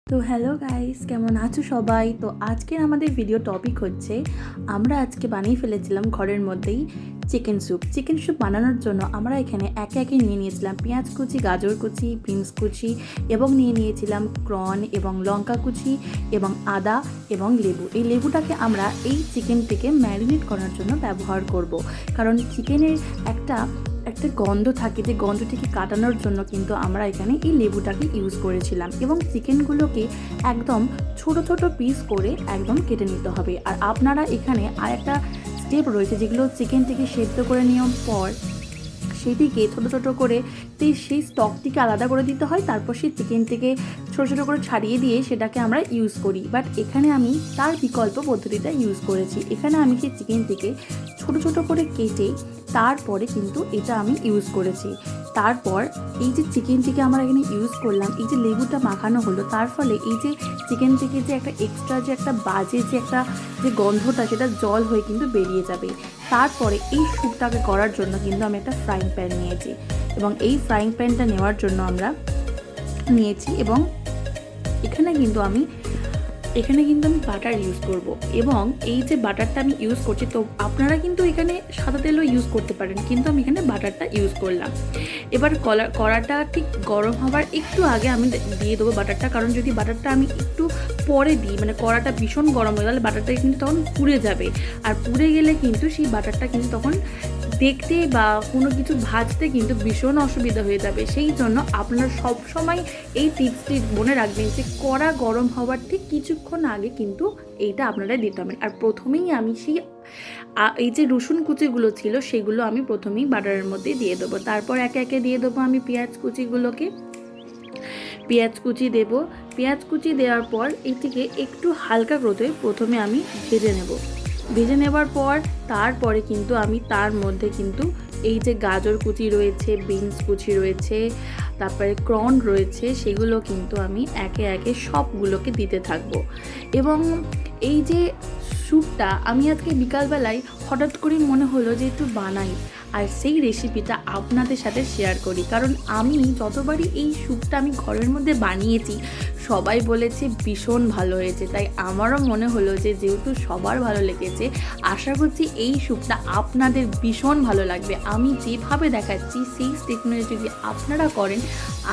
তো hello guys, কেমন আছো সবাই? তো আজকের আমাদের ভিডিও টপিক হচ্ছে আমরা আজকে বানিয়ে ফেলেছিলাম ঘরের মধ্যেই চিকেন স্যুপ বানানোর জন্য আমরা এখানে একে একে নিয়ে নিয়েছিলাম পেঁয়াজ কুচি, গাজর কুচি, বিনস কুচি এবং নিয়ে নিয়েছিলাম কর্ন এবং লঙ্কা কুচি এবং আদা এবং লেবু। এই লেবুটাকে আমরা এই চিকেনটিকে ম্যারিনেট করার জন্য ব্যবহার করব, কারণ চিকেনের একটা গন্ধ থাকে, যে গন্ধটিকে কাটানোর জন্য কিন্তু আমরা এখানে এই লেবুটাকে ইউজ করেছিলাম। এবং চিকেনগুলোকে একদম ছোট ছোট পিস করে একদম কেটে নিতে হবে। আর আপনারা এখানে আর একটা স্টেপ রয়েছে, যেগুলো চিকেনটিকে সেদ্ধ করে নেওয়ার পর সেটিকে ছোটো ছোটো করে সেই স্টকটিকে আলাদা করে দিতে হয়, তারপর সেই চিকেনটিকে ছোটো ছোটো করে ছাড়িয়ে দিয়ে সেটাকে আমরা ইউজ করি। বাট এখানে আমি তার বিকল্প পদ্ধতিটা ইউজ করেছি। এখানে আমি সেই চিকেনটিকে ছোটো ছোটো করে কেটে তারপরে কিন্তু এটা আমি ইউজ করেছি। তারপর এই যে চিকেনটিকে আমরা এখানে ইউজ করলাম, এই যে লেবুটা মাখানো হলো, তার ফলে এই যে চিকেন থেকে যে একটা এক্সট্রা যে একটা বাজে যে গন্ধটা, সেটা জল হয়ে কিন্তু বেরিয়ে যাবে। তারপরে এই স্যুপটাকে করার জন্য কিন্তু আমি একটা ফ্রাইং প্যান নিয়েছি এবং এই ফ্রাইং প্যানটা নেওয়ার জন্য আমরা নিয়েছি এবং এখানে কিন্তু আমি বাটার ইউজ করব। এবং এই যে বাটারটা আমি ইউজ করছি, তো আপনারা কিন্তু এখানে সাদা তেলও ইউজ করতে পারেন, কিন্তু আমি এখানে বাটারটা ইউজ করলাম। এবার কড়াটা ঠিক গরম হবার একটু আগে আমি দিয়ে দেবো বাটারটা, কারণ যদি বাটারটা আমি একটু পরে দিই, মানে কড়াটা ভীষণ গরম হয়ে গেলে বাটারটা কিন্তু তখন পুড়ে যাবে। আর পুড়ে গেলে কিন্তু সেই বাটারটা কিন্তু তখন দেখতে বা কোনো কিছু ভাজতে কিন্তু ভীষণ অসুবিধা হয়ে যাবে। সেই জন্য আপনারা সবসময় এই টিপসটি মনে রাখবেন যে কড়া গরম হওয়ার ঠিক কিছুক্ষণ আগে কিন্তু এইটা আপনারা দিতে হবেন। আর প্রথমেই আমি এই যে রসুন কুচিগুলো ছিল সেগুলো আমি প্রথমেই বাটারের মধ্যে দিয়ে দেবো। তারপর একে একে দিয়ে দেবো আমি পেঁয়াজ কুচি দেবো। পেঁয়াজ কুচি দেওয়ার পর এটিকে একটু হালকা করে প্রথমে আমি ভেজে নেবার পর তারপরে কিন্তু আমি তার মধ্যে কিন্তু এই যে গাজর কুচি রয়েছে, বিনস কুচি রয়েছে, তারপরে কর্ন রয়েছে, সেগুলো কিন্তু আমি একে একে সবগুলোকে দিতে থাকবো। এবং এই যে স্যুপটা আমি আজকে বিকালবেলায় হঠাৎ করে মনে হলো যে একটু বানাই, আর সেই রেসিপিটা আপনাদের সাথে শেয়ার করি। কারণ আমি যতবারই এই স্যুপটা আমি ঘরের মধ্যে বানিয়েছি সবাই বলেছে ভীষণ ভালো হয়েছে, তাই আমারও মনে হলো যে যেহেতু সবার ভালো লেগেছে, আশা করছি এই স্যুপটা আপনাদের ভীষণ ভালো লাগবে। আমি যেভাবে দেখাচ্ছি সেই স্টেপগুলো যদি আপনারা করেন,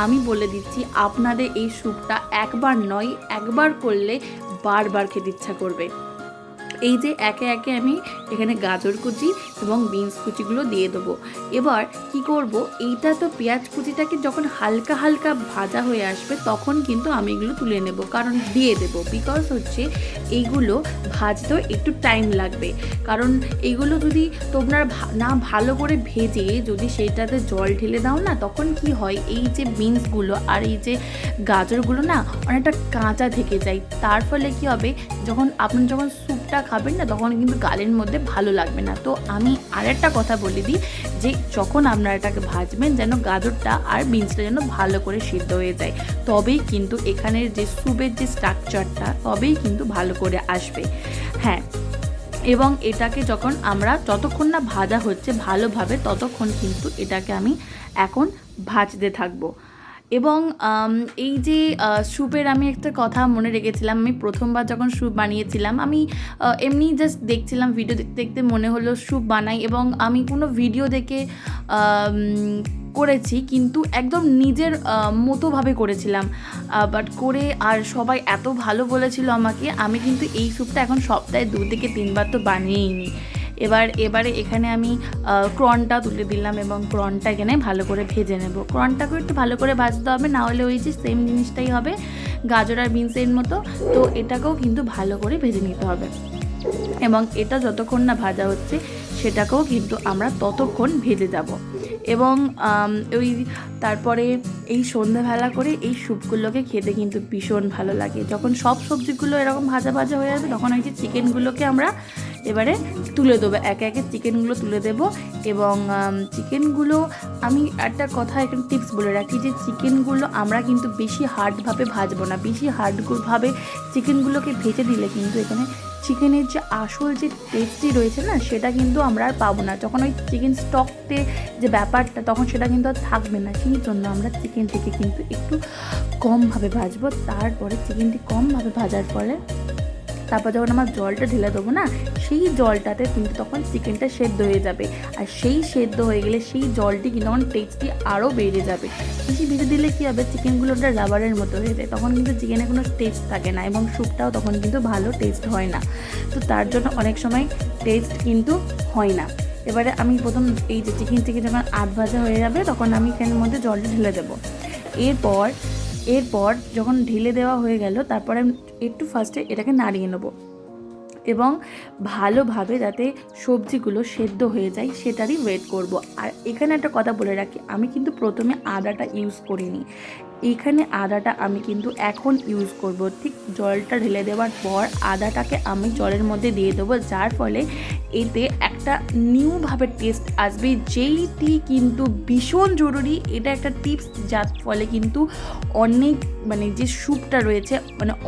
আমি বলে দিচ্ছি আপনাদের এই স্যুপটা একবার নয়, একবার করলে বারবার খেতে ইচ্ছা করবে। এই যে একে একে আমি এখানে গাজর কুচি এবং বিনস কুচিগুলো দিয়ে দেবো। এবার কি করব, এইটা তো পেঁয়াজ কুচিটাকে যখন হালকা হালকা ভাজা হয়ে আসবে তখন কিন্তু আমি এগুলো তুলে নেব, কারণ দিয়ে দেবো, বিকজ হচ্ছে এইগুলো ভাজতেও একটু টাইম লাগবে। কারণ এইগুলো যদি তোমরা না ভালো করে ভেজে যদি সেইটাতে জল ঢেলে দাও না, তখন কি হয়, এই যে বিনসগুলো আর এই যে গাজরগুলো না অনেকটা কাঁচা থেকে যায়। তার ফলে কি হবে, আপনি যখন স্যুপটা খাবেন না তখন কিন্তু গালের মধ্যে ভালো লাগবে না। তো আমি আরেকটা কথা বলে দিই যে যখন আপনারা এটাকে ভাজবেন যেন গাজরটা আর বিনসটা যেন ভালো করে সিদ্ধ হয়ে যায়, তবেই কিন্তু এখানের যে স্যুপের যে স্ট্রাকচারটা তবেই কিন্তু ভালো করে আসবে। হ্যাঁ, এবং এটাকে যখন আমরা যতক্ষণ না ভাজা হচ্ছে ভালোভাবে, ততক্ষণ কিন্তু এটাকে আমি এখন ভাজতে থাকবো। এবং এই যে স্যুপের আমি একটা কথা মনে রেখেছিলাম, আমি প্রথমবার যখন স্যুপ বানিয়েছিলাম আমি এমনি জাস্ট দেখছিলাম, ভিডিও দেখতে দেখতে মনে হলো স্যুপ বানাই, এবং আমি কোনো ভিডিও দেখে করেছি, কিন্তু একদম নিজের মতোভাবে করেছিলাম। বাট করে আর সবাই এত ভালো বলেছিল আমাকে, আমি কিন্তু এই স্যুপটা এখন সপ্তাহে 2 থেকে 3 বার তো বানিয়েই নিই। এবারে এখানে আমি কর্নটা তুলে দিলাম এবং কর্নটা এখানে ভালো করে ভেজে নেব। কর্নটাকে একটু ভালো করে ভাজতে হবে, না হলে ওই যে সেম জিনিসটাই হবে গাজর আর বিনসের মতো। তো এটাকেও কিন্তু ভালো করে ভেজে নিতে হবে, এবং এটা যতক্ষণ না ভাজা হচ্ছে সেটাকেও কিন্তু আমরা ততক্ষণ ভেজে যাব। এবং তারপরে এই সন্ধ্যাবেলা করে এই স্যুপগুলোকে খেতে কিন্তু ভীষণ ভালো লাগে। যখন সব সবজিগুলো এরকম ভাজা ভাজা হয়ে যাবে, তখন ওই যে চিকেনগুলোকে আমরা এবারে তুলে দেবো, একে একে চিকেনগুলো তুলে দেবো। এবং চিকেনগুলো আমি একটা কথা এখানে টিপস বলে রাখি যে চিকেনগুলো আমরা কিন্তু বেশি হার্ডভাবে ভাজবো না। বেশি হার্ডভাবে চিকেনগুলোকে ভেজে দিলে কিন্তু এখানে চিকেনের যে আসল যে টেস্টটি রয়েছে না, সেটা কিন্তু আমরা আর পাবো না। যখন ওই চিকেন স্টকতে যে ব্যাপারটা, তখন সেটা কিন্তু আর থাকবে না। সেই জন্য আমরা চিকেনটিকে কিন্তু একটু কমভাবে ভাজবো। তারপরে চিকেনটি কমভাবে ভাজার ফলে তারপর যখন আমার জলটা ঢেলে দেবো না, সেই জলটাতে কিন্তু তখন চিকেনটা সেদ্ধ হয়ে যাবে। আর সেই সেদ্ধ হয়ে গেলে সেই জলটি কিন্তু তখন টেস্টটি আরও বেড়ে যাবে। বেশি ভেজে দিলে কী হবে, চিকেনগুলোটা রাবারের মতো হয়ে যায়, তখন কিন্তু চিকেনে কোনো টেস্ট থাকে না এবং স্যুপটাও তখন কিন্তু ভালো টেস্ট হয় না। তো তার জন্য অনেক সময় টেস্ট কিন্তু হয় না। এবারে আমি প্রথম এই যে চিকেনটি যখন আধ ভাজা হয়ে যাবে, তখন আমি এখানের মধ্যে জলটা ঢেলে দেবো। এরপর যখন ঢেলে দেওয়া হয়ে গেল, তারপরে আমি একটু ফার্স্টে এটাকে নাড়িয়ে নেবো এবং ভালোভাবে যাতে সবজিগুলো সেদ্ধ হয়ে যায় সেটারই ওয়েট করব। আর এখানে একটা কথা বলে রাখি, আমি কিন্তু প্রথমে আদাটা ইউজ করিনি। এইখানে আদাটা আমি কিন্তু এখন ইউজ করব। ঠিক জলটা ঢেলে দেওয়ার পর আদাটাকে আমি জলের মধ্যে দিয়ে দেবো, যার ফলে এতে একটা নিউভাবে টেস্ট আসবে, যেইটি কিন্তু ভীষণ জরুরি। এটা একটা টিপস, যার ফলে কিন্তু অনেক যে স্যুপটা রয়েছে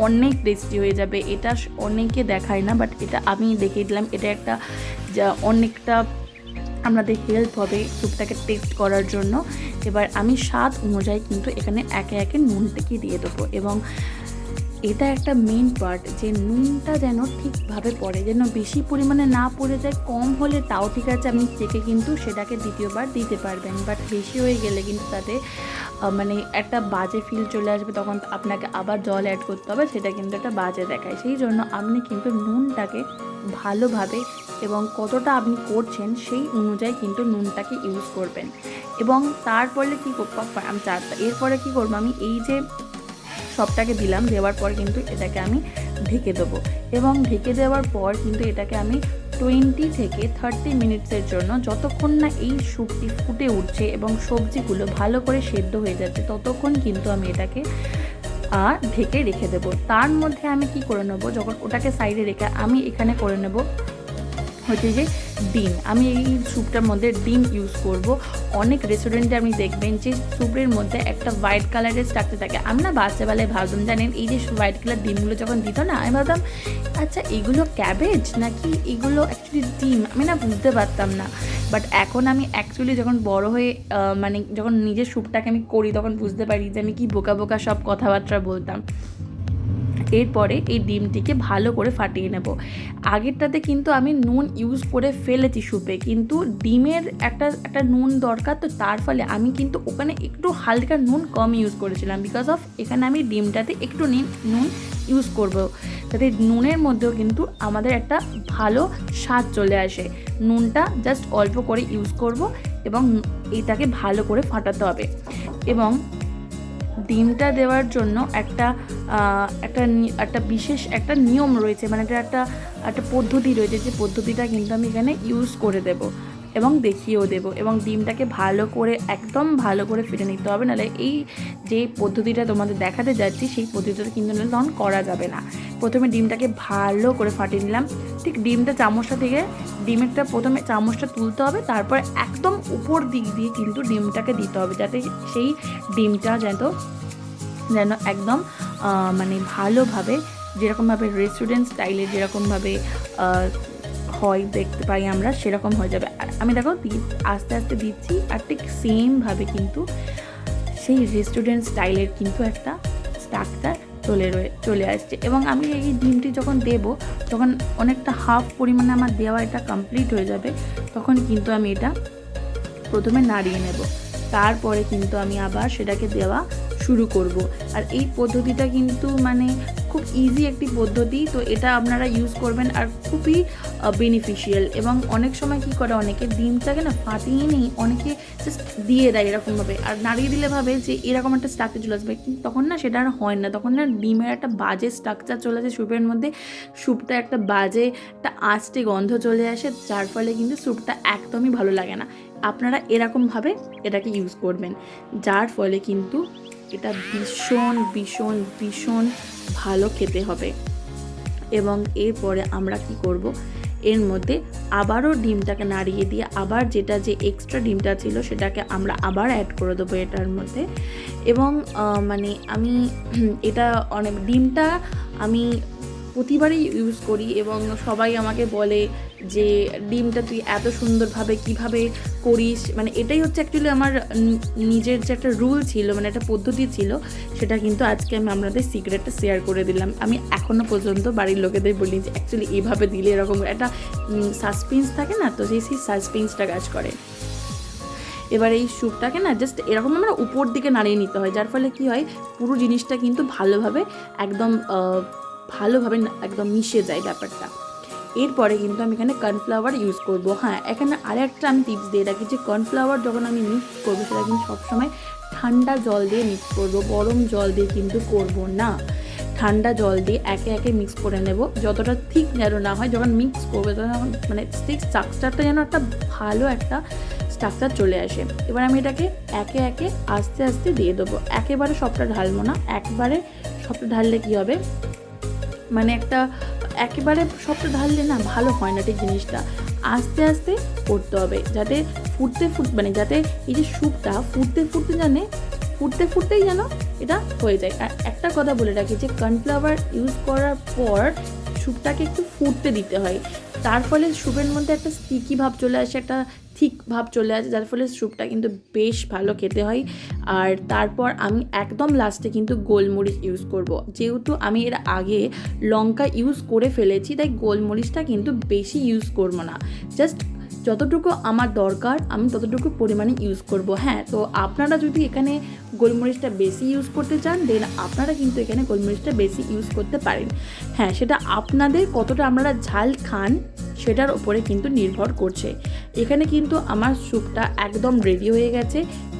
অনেক টেস্টি হয়ে যাবে। এটা অনেকে দেখায় না, বাট এটা আমি দেখিয়ে দিলাম। এটা একটা যা অনেকটা আমাদের হেল্প হবে স্যুপটাকে টেস্ট করার জন্য। এবার আমি স্বাদ অনুযায়ী কিন্তু এখানে একে একে নুনটাকে দিয়ে দেবো। এবং এটা একটা মেন পার্ট, যে নুনটা যেন ঠিকভাবে পড়ে, যেন বেশি পরিমাণে না পড়ে যায়। কম হলে তাও ঠিক আছে, আপনি চেখে কিন্তু সেটাকে দ্বিতীয়বার দিতে পারবেন। বাট বেশি হয়ে গেলে কিন্তু তাতে একটা বাজে ফিল চলে আসবে, তখন আপনাকে আবার জল অ্যাড করতে হবে, সেটা কিন্তু একটা বাজে দেখায়। সেই জন্য আপনি কিন্তু নুনটাকে ভালোভাবে এবং কতটা আপনি করছেন সেই অনুযায়ী কিন্তু নুনটাকে ইউজ করবেন। এবং তারপরে কী করবো, এরপরে কী করবো, আমি এই যে সবটাকে দিলাম, দেওয়ার পর কিন্তু এটাকে আমি ঢেকে দেবো। এবং ঢেকে দেওয়ার পর কিন্তু এটাকে আমি 20 থেকে 30 মিনিটসের জন্য, যতক্ষণ না এই স্যুপটি ফুটে উঠছে এবং সবজিগুলো ভালো করে সেদ্ধ হয়ে যাচ্ছে, ততক্ষণ কিন্তু আমি এটাকে ঢেকে রেখে দেবো। তার মধ্যে আমি কি করে নেবো, যখন ওটাকে সাইডে রেখে আমি এখানে করে নেব হচ্ছে যে ডিম। আমি এই স্যুপটার মধ্যে ডিম ইউজ করব। অনেক রেস্টুরেন্টে আপনি দেখবেন যে স্যুপের মধ্যে একটা হোয়াইট কালারের স্ট্রাকচার থাকে। আমি না বাচ্চাবেলায় ভাবতাম, জানেন, এই যে হোয়াইট কালার ডিমগুলো যখন দিত না, আমি ভাবতাম আচ্ছা এগুলো ক্যাবেজ নাকি এগুলো অ্যাকচুয়ালি ডিম, আমি না বুঝতে পারতাম না। বাট এখন আমি অ্যাকচুয়ালি যখন বড় হয়ে যখন নিজের স্যুপটাকে আমি করি, তখন বুঝতে পারি যে আমি কি বোকা বোকা সব কথাবার্তা বলতাম। এরপরে এই ডিমটিকে ভালো করে ফাটিয়ে নেব। আগেরটাতে কিন্তু আমি নুন ইউজ করে ফেলেছি স্যুপে, কিন্তু ডিমের একটা নুন দরকার, তো তার ফলে আমি কিন্তু ওখানে একটু হালকা নুন কম ইউজ করেছিলাম। বিকজ অফ এখানে আমি ডিমটাতে একটু নুন ইউজ করব, যাতে নুনের মধ্যেও কিন্তু আমাদের একটা ভালো স্বাদ চলে আসে। নুনটা জাস্ট অল্প করে ইউজ করব এবং এটাকে ভালো করে ফাটাতে হবে। এবং ডিমটা দেওয়ার জন্য একটা বিশেষ একটা নিয়ম রয়েছে, এটা একটা পদ্ধতি রয়েছে, যে পদ্ধতিটা কিন্তু আমি এখানে ইউজ করে দেব এবং দেখিয়েও দেব। এবং ডিমটাকে একদম ভালো করে ফেটে নিতে হবে, নাহলে এই যে পদ্ধতিটা তোমাদের দেখাতে যাচ্ছি সেই পদ্ধতিটা কিন্তু তখন করা যাবে না। প্রথমে ডিমটাকে ভালো করে ফাটিয়ে নিলাম। ঠিক চামচটা থেকে ডিমেরটা প্রথমে চামচটা তুলতে হবে, তারপর একদম উপর দিক দিয়ে কিন্তু ডিমটাকে দিতে হবে, যাতে সেই ডিমটা যেন একদম ভালোভাবে, যেরকমভাবে রেস্টুরেন্ট স্টাইলে যেরকমভাবে হয় দেখতে পাই আমরা, সেরকম হয়ে যাবে। আর আমি দেখো আস্তে আস্তে দিচ্ছি, আর ঠিক সেমভাবে কিন্তু সেই রেস্টুরেন্ট স্টাইলের কিন্তু একটা স্ট্রাকচার চলে আসছে। এবং আমি এই ডিমটি যখন দেবো, তখন অনেকটা হাফ পরিমাণে আমার দেওয়া এটা কমপ্লিট হয়ে যাবে, তখন কিন্তু আমি এটা প্রথমে নাড়িয়ে নেব। তারপরে কিন্তু আমি আবার সেটাকে দেওয়া শুরু করব। আর এই পদ্ধতিটা কিন্তু খুব ইজি একটি পদ্ধতি, তো এটা আপনারা ইউজ করবেন, আর খুবই বেনিফিশিয়াল। এবং অনেক সময় কি করে, অনেকে ডিমটাকে না ফাটিয়ে নেই, অনেকে জাস্ট দিয়ে দেয় এরকমভাবে, আর নাড়িয়ে দিলে ভাবে যে এরকম একটা স্ট্রাকচার চলে আসবে, কিন্তু তখন না সেটা আর হয় না। তখন না ডিমের একটা বাজে স্ট্রাকচার চলে আসে স্যুপের মধ্যে, স্যুপটা একটা বাজে একটা আষ্টে গন্ধ চলে আসে, যার ফলে কিন্তু স্যুপটা একদমই ভালো লাগে না। আপনারা এরকমভাবে এটাকে ইউজ করবেন, যার ফলে কিন্তু এটা ভীষণ ভীষণ ভীষণ ভালো খেতে হবে। এবং এরপরে আমরা কি করব, এর মধ্যে আবারও ডিমটাকে নাড়িয়ে দিয়ে আবার যে এক্সট্রা ডিমটা ছিল সেটাকে আমরা আবার অ্যাড করে দেবো এটার মধ্যে। এবং মানে আমি এটা অনেক ডিমটা আমি প্রতিবারই ইউজ করি এবং সবাই আমাকে বলে যে ডিমটা তুই এত সুন্দরভাবে কিভাবে করিস, মানে এটাই হচ্ছে অ্যাকচুয়ালি আমার নিজের যে একটা রুল ছিল, মানে একটা পদ্ধতি ছিল, সেটা কিন্তু আজকে আমি আপনাদের সিক্রেটটা শেয়ার করে দিলাম। আমি এখনও পর্যন্ত বাড়ির লোকেদের বলি যে অ্যাকচুয়ালি এইভাবে দিলে এরকম একটা সাসপেন্স থাকে না, তো সেই সাসপেন্সটা কাজ করে। এবার এই স্যুপটাকে না জাস্ট এরকম আমরা উপর দিকে নাড়িয়ে নিতে হয়, যার ফলে কি হয় পুরো জিনিসটা কিন্তু ভালোভাবে একদম একদম মিশে যায় ব্যাপারটা। এরপরে কিন্তু আমি এখানে কর্নফ্লাওয়ার ইউজ করব। হ্যাঁ, এখানে আরেকটা আমি টিপস দিয়ে রাখি যে কর্নফ্লাওয়ার যখন আমি মিক্স করবো সেটা কিন্তু সবসময় ঠান্ডা জল দিয়ে মিক্স করব, গরম জল দিয়ে কিন্তু করব না। ঠান্ডা জল দিয়ে একে একে মিক্স করে নেব, যতটা ঠিক যেন না হয়, যখন মিক্স করবে তখন মানে ঠিক স্ট্রাকচারটা যেন একটা ভালো একটা স্ট্রাকচার চলে আসে। এবার আমি এটাকে একে একে আস্তে আস্তে দিয়ে দেবো, একেবারে সবটা ঢালবো না। একবারে সবটা ঢাললে কী হবে, মানে একেবারে সবটা ঢাললে না ভালো হয় না ঠিক জিনিসটা, আস্তে আস্তে করতে হবে, যাতে মানে যাতে এই যে স্যুপটা ফুটতেই যেন এটা হয়ে যায়। আর একটা কথা বলে রাখি যে কর্নফ্লাওয়ার ইউজ করার পর স্যুপটাকে একটু ফুটতে দিতে হয়, তার ফলে স্যুপের মধ্যে একটা স্টিকি ভাব চলে আসে, একটা ঠিক ভাব চলে আসে, যার ফলে স্যুপটা কিন্তু বেশ ভালো খেতে হয়। আর তারপর আমি একদম লাস্টে কিন্তু গোলমরিচ ইউজ করব, যেহেতু আমি এর আগে লঙ্কা ইউজ করে ফেলেছি, তাই গোলমরিচটা কিন্তু বেশি ইউজ করবো না, জাস্ট যতটুকু আমার দরকার আমি ততটুকু পরিমাণে ইউজ করব। হ্যাঁ, তো আপনারা যদি এখানে গোলমরিচটা বেশি ইউজ করতে চান দেন আপনারা কিন্তু এখানে গোলমরিচটা বেশি ইউজ করতে পারেন। হ্যাঁ, সেটা আপনাদের কতটা আপনারা ঝাল খান সেটার ওপরে কিন্তু নির্ভর করছে। এখানে কিন্তু আমার স্যুপটা একদম রেডি হয়ে গেছে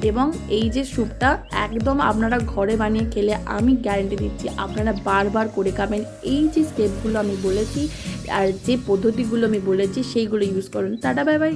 এবং এই যে স্যুপটা একদম আপনারা ঘরে বানিয়ে খেলে আমি গ্যারেন্টি দিচ্ছি আপনারা বারবার করে খাবেন। এই যে স্টেপগুলো আমি বলেছি আর যে পদ্ধতিগুলো আমি বলেছি সেইগুলো ইউজ করুন। Tata, bye bye.